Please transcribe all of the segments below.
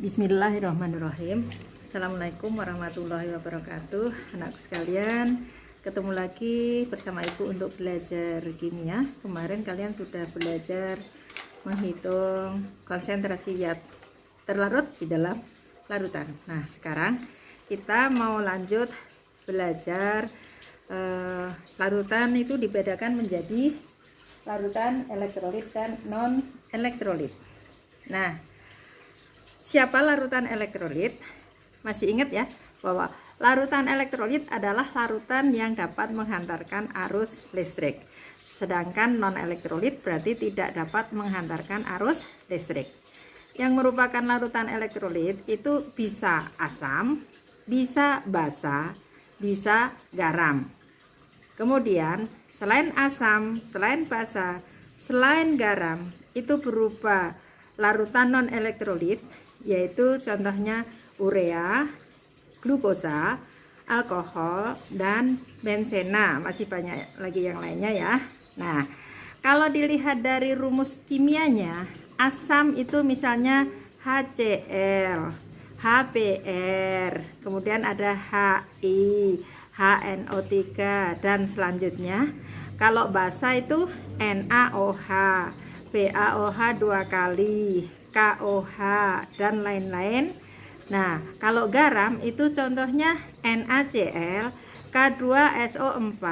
Bismillahirrahmanirrahim. Assalamualaikum warahmatullahi wabarakatuh. Anakku sekalian, ketemu lagi bersama ibu untuk belajar kimia. Kemarin kalian sudah belajar menghitung konsentrasi zat terlarut di dalam larutan. Nah, sekarang kita mau lanjut belajar larutan itu dibedakan menjadi larutan elektrolit dan non elektrolit. Nah, siapa larutan elektrolit? Masih ingat ya bahwa larutan elektrolit adalah larutan yang dapat menghantarkan arus listrik. Sedangkan non elektrolit berarti tidak dapat menghantarkan arus listrik. Yang merupakan larutan elektrolit itu bisa asam, bisa basa, bisa garam. Kemudian selain asam, selain basa, selain garam itu berupa larutan non elektrolit, yaitu contohnya urea, glukosa, alkohol, dan benzena. Masih banyak lagi yang lainnya ya. Nah, kalau dilihat dari rumus kimianya, asam itu misalnya HCl, HBr, kemudian ada HI, HNO3, dan selanjutnya. Kalau basa itu NaOH, BaOH 2 kali, KOH, dan lain-lain. Nah, kalau garam itu contohnya NaCl, K2SO4,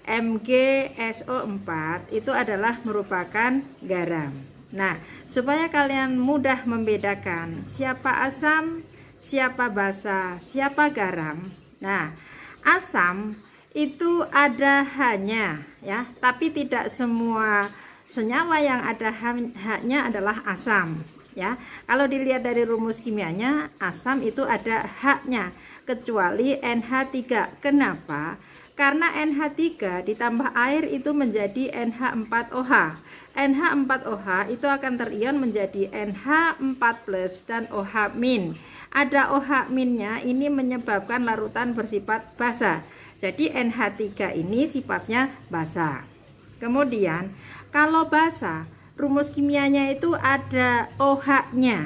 MgSO4, itu adalah merupakan garam. Nah, supaya kalian mudah membedakan siapa asam, siapa basa, siapa garam. Nah, asam itu ada H-nya ya, tapi tidak semua senyawa yang ada H-nya adalah asam ya. Kalau dilihat dari rumus kimianya, asam itu ada H-nya kecuali NH3. Kenapa? Karena NH3 ditambah air itu menjadi NH4OH. NH4OH itu akan terion menjadi NH4+ dan OH-. Ada OH-nya, ini menyebabkan larutan bersifat basa. Jadi NH3 ini sifatnya basa. Kemudian kalau basa, rumus kimianya itu ada OH-nya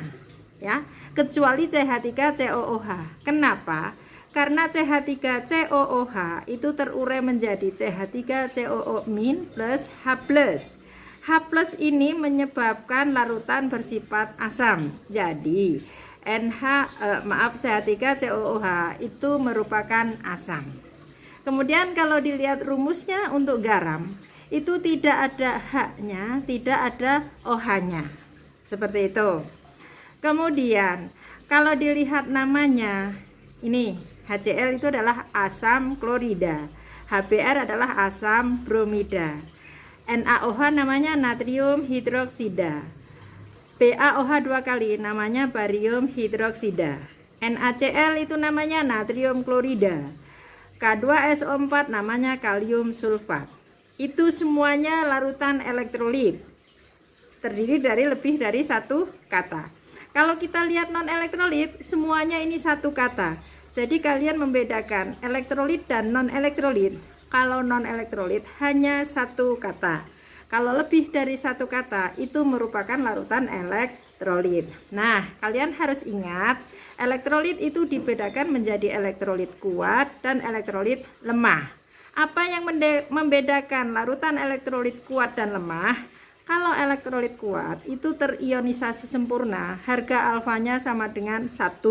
ya, kecuali CH3COOH. Kenapa? Karena CH3COOH itu terurai menjadi CH3COO- plus H+. H+ ini menyebabkan larutan bersifat asam. Jadi CH3COOH itu merupakan asam. Kemudian kalau dilihat rumusnya untuk garam, itu tidak ada H-nya, tidak ada OH-nya. Seperti itu. Kemudian kalau dilihat namanya, ini HCl itu adalah asam klorida, HBr adalah asam bromida, NaOH namanya natrium hidroksida, BaOH 2 kali namanya barium hidroksida, NaCl itu namanya natrium klorida, K2SO4 namanya kalium sulfat. Itu semuanya larutan elektrolit, terdiri dari lebih dari satu kata. Kalau kita lihat non elektrolit, semuanya ini satu kata. Jadi kalian membedakan elektrolit dan non elektrolit. Kalau non elektrolit hanya satu kata. Kalau lebih dari satu kata itu merupakan larutan elektrolit. Nah, kalian harus ingat, elektrolit itu dibedakan menjadi elektrolit kuat dan elektrolit lemah. Apa yang membedakan larutan elektrolit kuat dan lemah? Kalau elektrolit kuat itu terionisasi sempurna, harga alfanya sama dengan 1.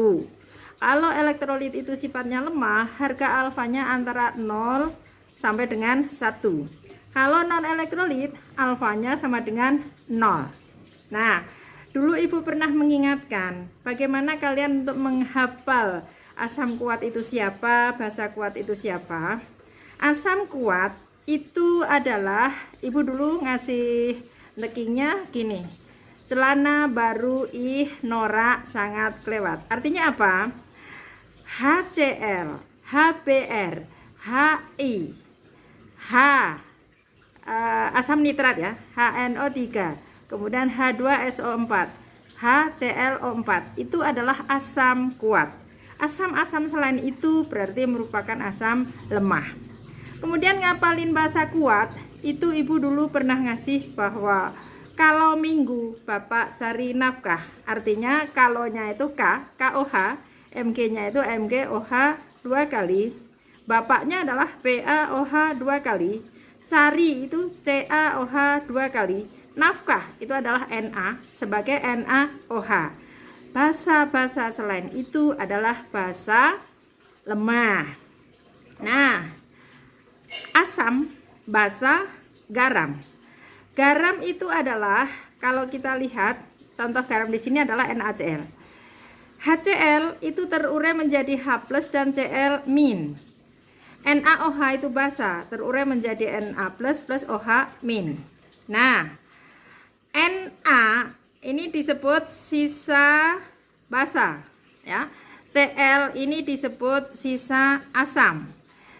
Kalau elektrolit itu sifatnya lemah, harga alfanya antara 0 sampai dengan 1. Kalau non elektrolit, alfanya sama dengan 0. Nah, dulu ibu pernah mengingatkan bagaimana kalian untuk menghafal asam kuat itu siapa, basa kuat itu siapa. Asam kuat itu adalah, ibu dulu ngasih lekingnya gini, celana baru norak sangat kelewat. Artinya apa? HCl, HBr, HI, asam nitrat ya, HNO3, kemudian H2SO4, HClO4, itu adalah asam kuat. Asam-asam selain itu berarti merupakan asam lemah. Kemudian ngapalin basa kuat, itu ibu dulu pernah ngasih bahwa Kalau minggu Bapak cari nafkah, artinya kalonya itu K, KOH, MG-nya itu MGOH 2 kali, bapaknya adalah PAOH 2 kali, cari itu CaOH 2 kali, nafkah itu adalah Na sebagai NaOH. Basa-basa selain itu adalah basa lemah. Nah, asam, basa, garam. Garam itu adalah, kalau kita lihat contoh garam di sini adalah NaCl. HCl itu terurai menjadi H+ dan Cl-. NaOH itu basa, terurai menjadi Na+ plus OH-. Nah, Na ini disebut sisa basa, ya. Cl ini disebut sisa asam.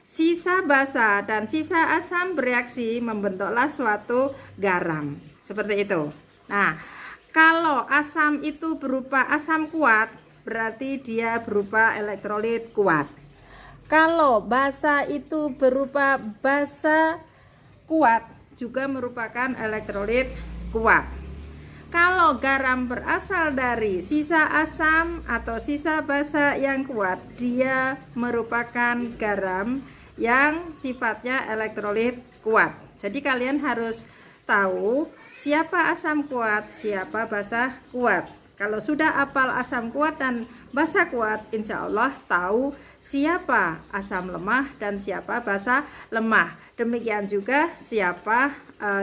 Sisa basa dan sisa asam bereaksi membentuklah suatu garam. Seperti itu. Nah, kalau asam itu berupa asam kuat, berarti dia berupa elektrolit kuat. Kalau basa itu berupa basa kuat, juga merupakan elektrolit kuat. Kalau garam berasal dari sisa asam atau sisa basa yang kuat, dia merupakan garam yang sifatnya elektrolit kuat. Jadi kalian harus tahu siapa asam kuat, siapa basa kuat. Kalau sudah hafal asam kuat dan basa kuat, insya Allah tahu siapa asam lemah dan siapa basa lemah. Demikian juga siapa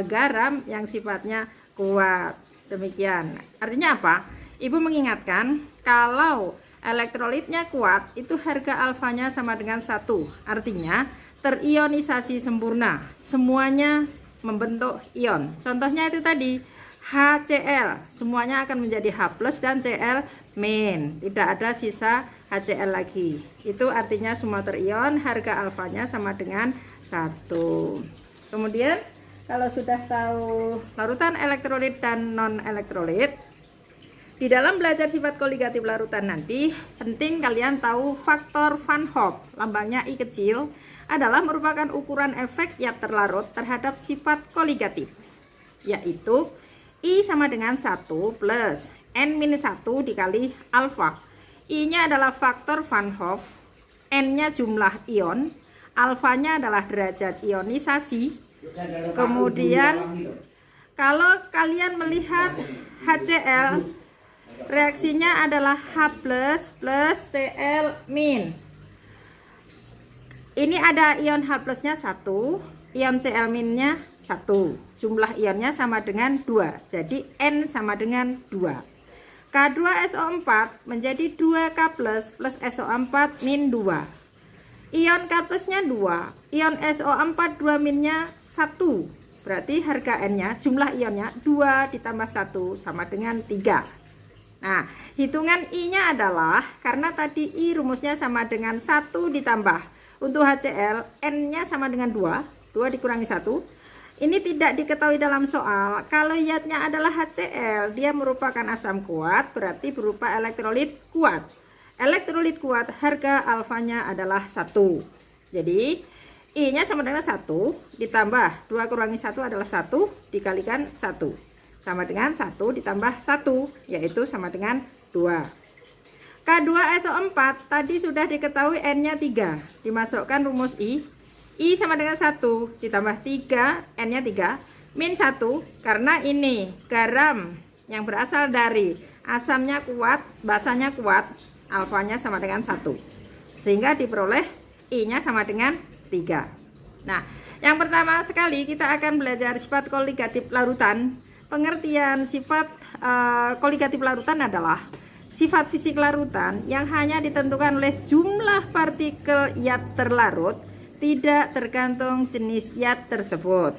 garam yang sifatnya kuat. Demikian. Artinya apa? Ibu mengingatkan kalau elektrolitnya kuat, itu harga alfanya sama dengan 1. Artinya terionisasi sempurna. Semuanya membentuk ion. Contohnya itu tadi HCl, semuanya akan menjadi H+ dan Cl-. Tidak ada sisa HCl lagi. Itu artinya semua terion, harga alfanya sama dengan 1. Kemudian kalau sudah tahu larutan elektrolit dan non elektrolit, di dalam belajar sifat koligatif larutan nanti penting kalian tahu faktor Van Hoff, lambangnya I kecil, adalah merupakan ukuran efek zat terlarut terhadap sifat koligatif, yaitu I sama dengan 1 plus N-1 dikali alfa. I-nya adalah faktor Van Hoff, N-nya jumlah ion, alfanya adalah derajat ionisasi. Kemudian kalau kalian melihat HCl, reaksinya adalah H+ plus Cl-. Ini ada ion H+ nya 1, ion Cl- nya 1. Jumlah ionnya sama dengan 2. Jadi N sama dengan 2. K2SO4 menjadi 2K+ plus SO4 min 2. Ion K+ nya 2, ion SO4 2 minnya 1. Berarti harga N-nya, jumlah ionnya 2 ditambah 1 sama dengan 3. Nah, hitungan I-nya adalah karena tadi I rumusnya sama dengan 1 ditambah. Untuk HCl, N-nya sama dengan 2, 2 dikurangi 1. Ini tidak diketahui dalam soal. Kalau zatnya adalah HCl, dia merupakan asam kuat, berarti berupa elektrolit kuat. Elektrolit kuat, harga alfanya adalah 1. Jadi I-nya sama dengan 1 ditambah 2 kurangi 1 adalah 1 dikalikan 1 sama dengan 1 ditambah 1, yaitu sama dengan 2. K2SO4 tadi sudah diketahui N-nya 3, dimasukkan rumus I sama dengan 1 ditambah 3, N-nya 3 min 1, karena ini garam yang berasal dari asamnya kuat, basanya kuat, alfanya sama dengan 1, sehingga diperoleh I-nya sama dengan 3. Nah, yang pertama sekali kita akan belajar sifat koligatif larutan. Pengertian sifat koligatif larutan adalah sifat fisik larutan yang hanya ditentukan oleh jumlah partikel zat terlarut, tidak tergantung jenis zat tersebut.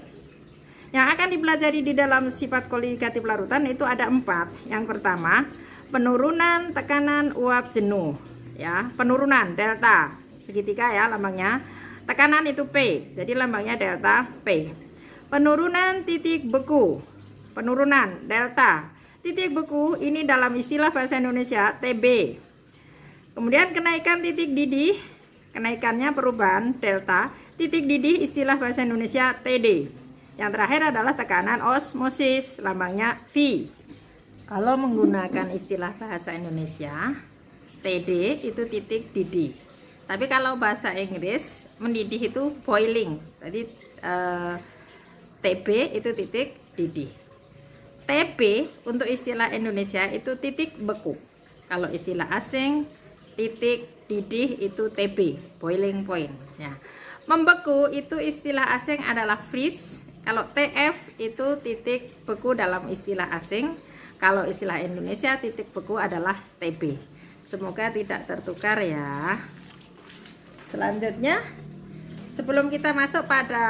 Yang akan dipelajari di dalam sifat koligatif larutan itu ada 4. Yang pertama, penurunan tekanan uap jenuh, ya, penurunan delta segitiga ya lambangnya. Tekanan itu P, jadi lambangnya delta P. Penurunan titik beku, penurunan delta. Titik beku ini dalam istilah bahasa Indonesia TB. Kemudian kenaikan titik didih, kenaikannya perubahan delta. Titik didih istilah bahasa Indonesia TD. Yang terakhir adalah tekanan osmosis, lambangnya V. Kalau menggunakan istilah bahasa Indonesia, TD itu titik didih. Tapi kalau bahasa Inggris, mendidih itu boiling. Jadi TB itu titik didih. TB untuk istilah Indonesia itu titik beku. Kalau istilah asing, titik didih itu TB, boiling point. Ya. Membeku itu istilah asing adalah freeze. Kalau TF itu titik beku dalam istilah asing. Kalau istilah Indonesia, titik beku adalah TB. Semoga tidak tertukar ya. Selanjutnya, sebelum kita masuk pada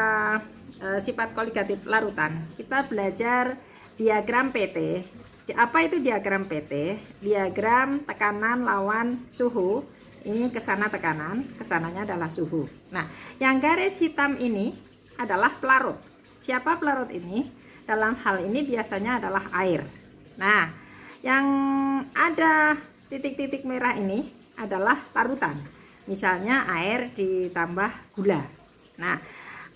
sifat koligatif larutan, kita belajar diagram PT. Apa itu diagram PT? Diagram tekanan lawan suhu. Ini kesana tekanan, kesananya adalah suhu. Nah, yang garis hitam ini adalah pelarut. Siapa pelarut ini? Dalam hal ini biasanya adalah air. Nah, yang ada titik-titik merah ini adalah larutan. Misalnya air ditambah gula. Nah,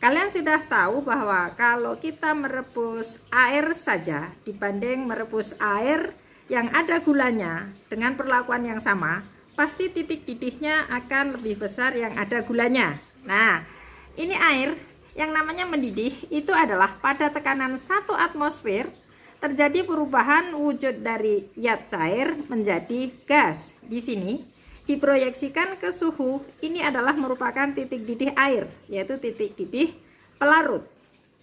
kalian sudah tahu bahwa kalau kita merebus air saja dibanding merebus air yang ada gulanya dengan perlakuan yang sama, pasti titik didihnya akan lebih besar yang ada gulanya. Nah, ini air yang namanya mendidih itu adalah pada tekanan 1 atmosfer terjadi perubahan wujud dari zat cair menjadi gas. Di sini diproyeksikan ke suhu, ini adalah merupakan titik didih air, yaitu titik didih pelarut.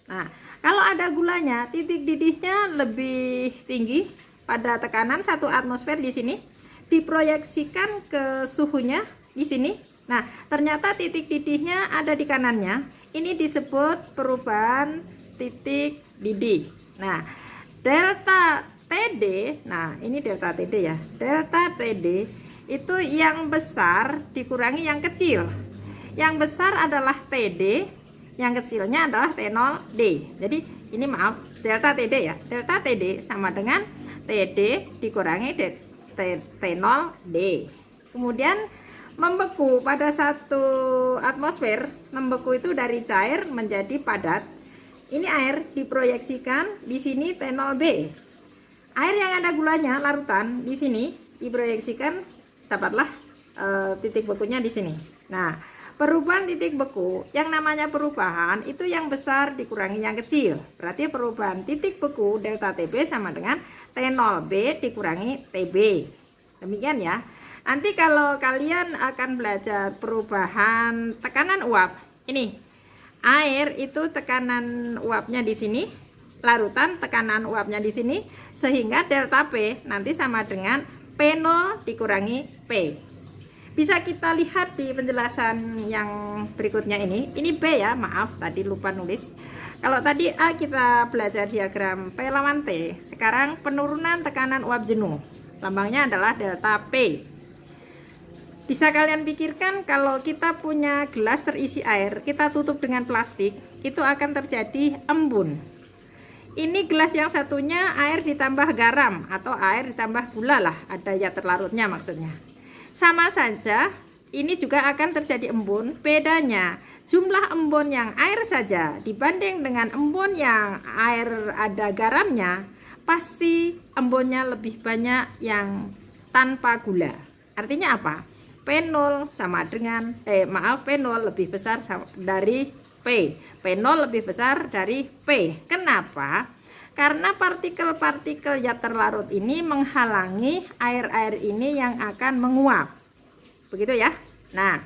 Nah, kalau ada gulanya, titik didihnya lebih tinggi pada tekanan 1 atmosfer di sini, diproyeksikan ke suhunya di sini. Nah, ternyata titik didihnya ada di kanannya. Ini disebut perubahan titik didih. Nah, delta TD, nah ini delta TD ya. Delta TD itu yang besar dikurangi yang kecil. Yang besar adalah TD, yang kecilnya adalah T0D. Jadi ini maaf, delta TD ya. Delta TD sama dengan TD dikurangi T0D. Kemudian membeku pada 1 atmosfer, membeku itu dari cair menjadi padat. Ini air diproyeksikan di sini T0B. Air yang ada gulanya larutan di sini diproyeksikan dapatlah titik bekunya di sini. Nah, perubahan titik beku, yang namanya perubahan itu yang besar dikurangi yang kecil. Berarti perubahan titik beku delta TB sama dengan T0B dikurangi TB. Demikian ya. Nanti kalau kalian akan belajar perubahan tekanan uap, ini air itu tekanan uapnya di sini, larutan tekanan uapnya di sini, sehingga delta P nanti sama dengan P0 dikurangi P. Bisa kita lihat di penjelasan yang berikutnya ini. Ini B ya, maaf tadi lupa nulis. Kalau tadi A kita belajar diagram P lawan T, sekarang penurunan tekanan uap jenuh. Lambangnya adalah delta P. Bisa kalian pikirkan kalau kita punya gelas terisi air, kita tutup dengan plastik, itu akan terjadi embun. Ini gelas yang satunya air ditambah garam atau air ditambah gula lah, ada zat terlarutnya maksudnya. Sama saja, ini juga akan terjadi embun. Bedanya jumlah embun yang air saja dibanding dengan embun yang air ada garamnya, pasti embunnya lebih banyak yang tanpa gula. Artinya apa? P0 sama dengan P0 lebih besar dari P. P0 lebih besar dari P. Kenapa? Karena partikel-partikel zat terlarut ini menghalangi air-air ini yang akan menguap. Begitu ya. Nah,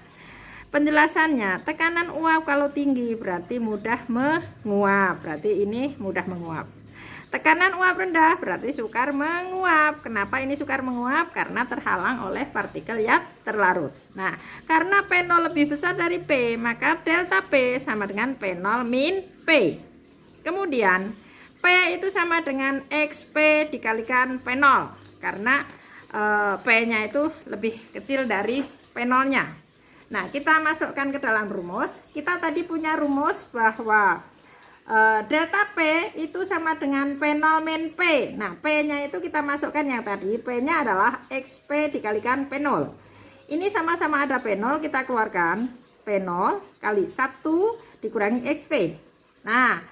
penjelasannya, tekanan uap kalau tinggi berarti mudah menguap. Berarti ini mudah menguap. Tekanan uap rendah berarti sukar menguap. Kenapa ini sukar menguap? Karena terhalang oleh partikel zat terlarut. Nah, karena P0 lebih besar dari P, maka delta P sama dengan P0 min P. Kemudian P itu sama dengan XP dikalikan P0, karena P-nya itu lebih kecil dari P0-nya. Nah, kita masukkan ke dalam rumus. Kita tadi punya rumus bahwa delta P itu sama dengan P0 min P. Nah, P-nya itu kita masukkan yang tadi. P-nya adalah XP dikalikan P0. Ini sama-sama ada P0, kita keluarkan. P0 kali 1 dikurangi XP. Nah,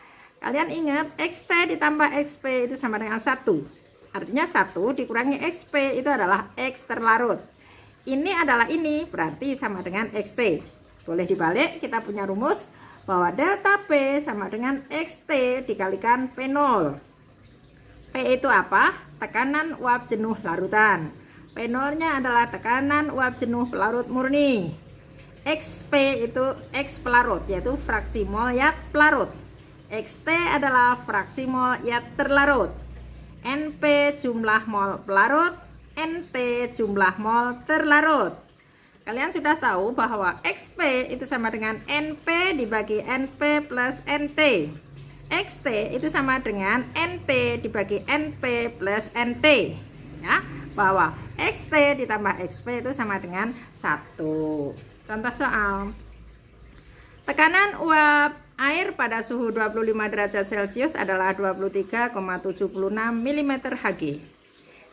Kalian ingat XT ditambah XP itu sama dengan 1. Artinya 1 dikurangi XP itu adalah X terlarut. Ini adalah ini, berarti sama dengan XT. Boleh dibalik, kita punya rumus bahwa delta P sama dengan XT dikalikan P0. P itu apa? Tekanan uap jenuh larutan. P0-nya adalah tekanan uap jenuh pelarut murni. XP itu X pelarut, yaitu fraksi mol yat pelarut. XT adalah fraksi mol yat terlarut. NP jumlah mol pelarut, NT jumlah mol terlarut. Kalian sudah tahu bahwa XP itu sama dengan NP dibagi NP plus NT. XT itu sama dengan NT dibagi NP plus NT. Ya, bahwa XT ditambah XP itu sama dengan 1. Contoh soal. Tekanan uap air pada suhu 25 derajat Celcius adalah 23,76 mm Hg.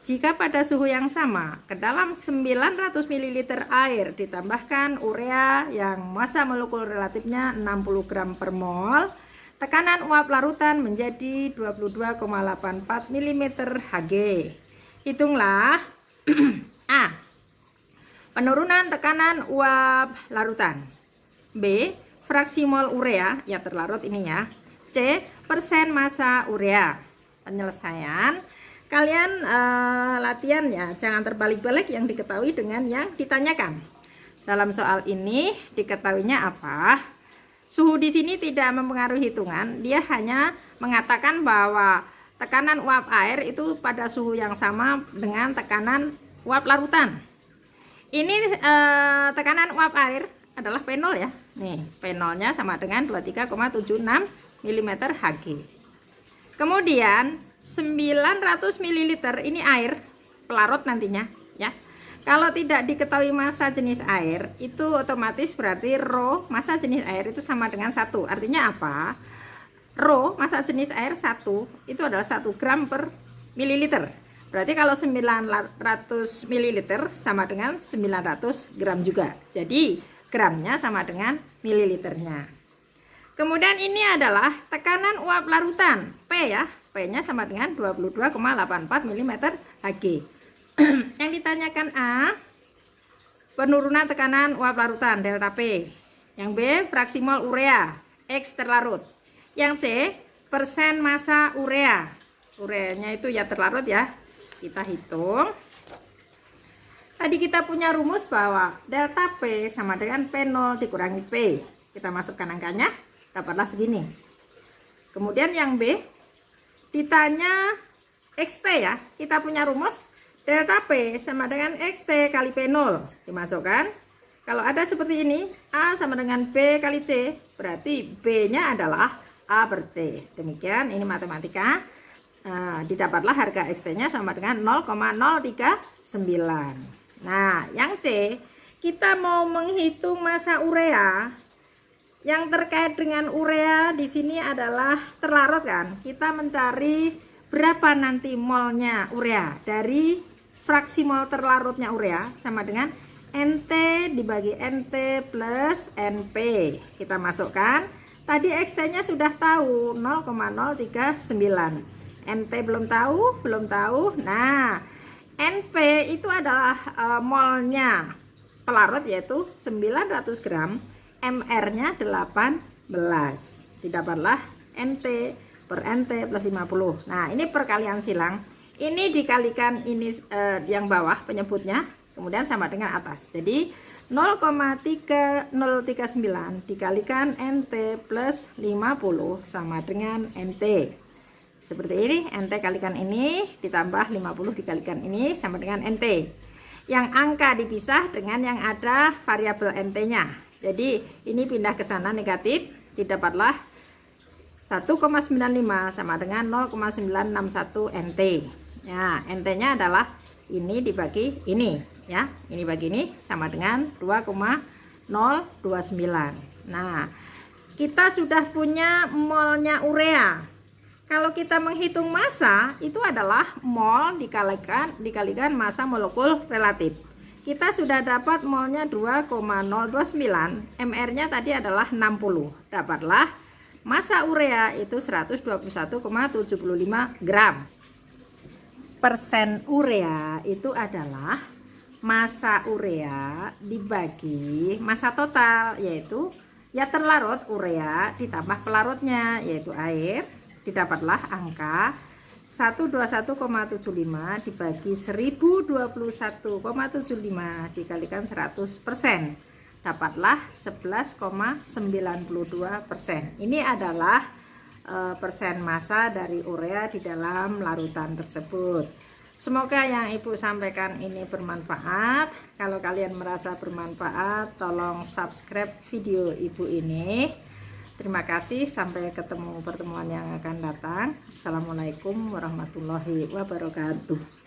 Jika pada suhu yang sama, ke dalam 900 ml air ditambahkan urea yang massa molekul relatifnya 60 gram per mol, tekanan uap larutan menjadi 22,84 mm Hg. Hitunglah A. Penurunan tekanan uap larutan. B. Fraksi mol urea, ya terlarut ini ya. C. Persen massa urea. Penyelesaian. Kalian latihan ya, jangan terbalik-balik yang diketahui dengan yang ditanyakan. Dalam soal ini diketahuinya apa? Suhu di sini tidak mempengaruhi hitungan, dia hanya mengatakan bahwa tekanan uap air itu pada suhu yang sama dengan tekanan uap larutan. Ini tekanan uap air adalah P0 ya. Nih, P0-nya sama dengan 23,76 mm Hg. Kemudian 900 ml ini air pelarut nantinya ya. Kalau tidak diketahui massa jenis air, itu otomatis berarti rho massa jenis air itu sama dengan 1. Artinya apa? Rho massa jenis air 1 itu adalah 1 gram per mililiter. Berarti kalau 900 ml sama dengan 900 gram juga. Jadi gramnya sama dengan mililiternya. Kemudian ini adalah tekanan uap larutan P ya. P-nya sama dengan 22,84 mm Hg. Yang ditanyakan A, penurunan tekanan uap larutan delta P. Yang B, fraksi mol urea X terlarut. Yang C, persen massa urea. Ureanya itu ya terlarut ya. Kita hitung. Tadi kita punya rumus bahwa delta P sama dengan P0 dikurangi P. Kita masukkan angkanya, dapatlah segini. Kemudian yang B, ditanya XT ya. Kita punya rumus delta P sama dengan XT kali P0. Dimasukkan. Kalau ada seperti ini, A sama dengan B kali C. Berarti B-nya adalah A per C. Demikian, ini matematika. Didapatlah harga XT-nya sama dengan 0,039. Nah, yang C, kita mau menghitung massa urea. Yang terkait dengan urea di sini adalah terlarut kan? Kita mencari berapa nanti molnya urea dari fraksi mol terlarutnya urea sama dengan NT dibagi NT plus NP. Kita masukkan. Tadi XT-nya sudah tahu 0,039. NT belum tahu, Nah, NP itu adalah molnya pelarut yaitu 900 gram, MR-nya 18. Didapatlah NT per NT plus 50. Nah, ini perkalian silang. Ini dikalikan ini yang bawah penyebutnya, kemudian sama dengan atas. Jadi 0,3039 dikalikan NT plus 50 sama dengan NT. Seperti ini, NT kalikan ini ditambah 50 dikalikan ini sama dengan NT. Yang angka dipisah dengan yang ada variabel NT-nya. Jadi ini pindah ke sana negatif, didapatlah 1,95 sama dengan 0,961 NT. Ya, NT-nya adalah ini dibagi ini ya. Ini bagi ini sama dengan 2,029. Nah, kita sudah punya molnya urea. Kalau kita menghitung massa, itu adalah mol dikalikan massa molekul relatif. Kita sudah dapat molnya 2,029, MR-nya tadi adalah 60. Dapatlah Massa urea itu 121,75 gram. Persen urea itu adalah massa urea dibagi massa total, yaitu ya terlarut urea ditambah pelarutnya yaitu air, didapatlah angka 121,75 dibagi 1021,75 dikalikan 100%, dapatlah 11,92%. Ini adalah persen massa dari urea di dalam larutan tersebut. Semoga yang Ibu sampaikan ini bermanfaat. Kalau kalian merasa bermanfaat, tolong subscribe video Ibu ini. Terima kasih, sampai ketemu pertemuan yang akan datang. Assalamualaikum warahmatullahi wabarakatuh.